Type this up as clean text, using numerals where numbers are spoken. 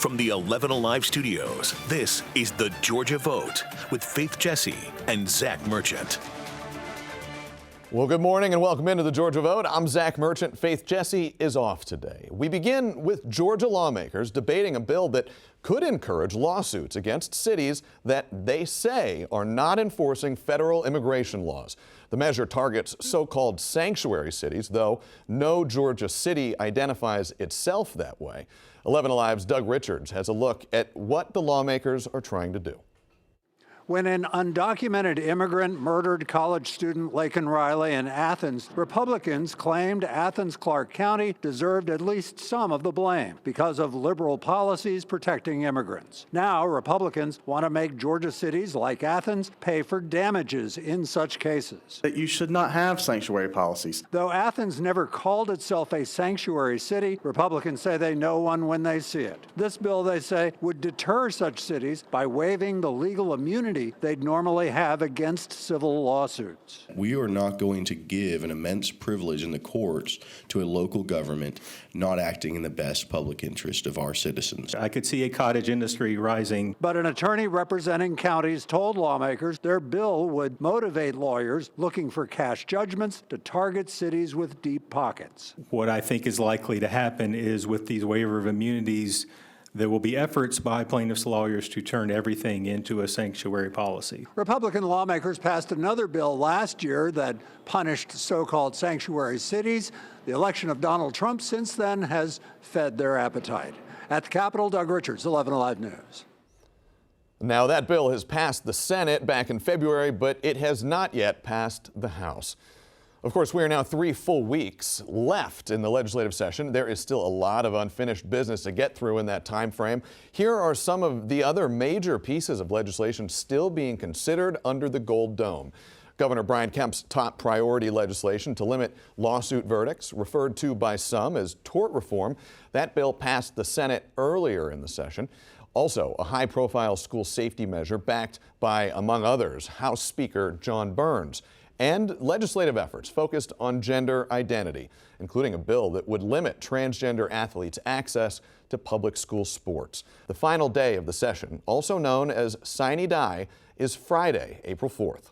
From the 11 Alive studios, this is the Georgia Vote with Faith Jesse and Zach Merchant. Well, good morning and welcome into the Georgia Vote. I'm Zach Merchant. Faith Jesse is off today. We begin with Georgia lawmakers debating a bill that could encourage lawsuits against cities that they say are not enforcing federal immigration laws. The measure targets so-called sanctuary cities, though no Georgia city identifies itself that way. 11 Alive's Doug Richards has a look at what the lawmakers are trying to do. When an undocumented immigrant murdered college student Laken Riley in Athens, Republicans claimed Athens-Clarke County deserved at least some of the blame because of liberal policies protecting immigrants. Now, Republicans want to make Georgia cities like Athens pay for damages in such cases. That you should not have sanctuary policies. Though Athens never called itself a sanctuary city, Republicans say they know one when they see it. This bill, they say, would deter such cities by waiving the legal immunity they'd normally have against civil lawsuits. We are not going to give an immense privilege in the courts to a local government not acting in the best public interest of our citizens. I could see a cottage industry rising. But an attorney representing counties told lawmakers their bill would motivate lawyers looking for cash judgments to target cities with deep pockets. What I think is likely to happen is with these waiver of immunities, there will be efforts by plaintiffs' lawyers to turn everything into a sanctuary policy. Republican lawmakers passed another bill last year that punished so-called sanctuary cities. The election of Donald Trump since then has fed their appetite. At the Capitol, Doug Richards, 11 Alive News. Now, that bill has passed the Senate back in February, but it has not yet passed the House. Of course, we are now 3 full weeks left in the legislative session. There is still a lot of unfinished business to get through in that time frame. Here are some of the other major pieces of legislation still being considered under the Gold Dome. Governor Brian Kemp's top priority legislation to limit lawsuit verdicts, referred to by some as tort reform. That bill passed the Senate earlier in the session. Also, a high-profile school safety measure backed by, among others, House Speaker John Burns. And legislative efforts focused on gender identity, including a bill that would limit transgender athletes' access to public school sports. The final day of the session, also known as Sine Die, is Friday, April 4th.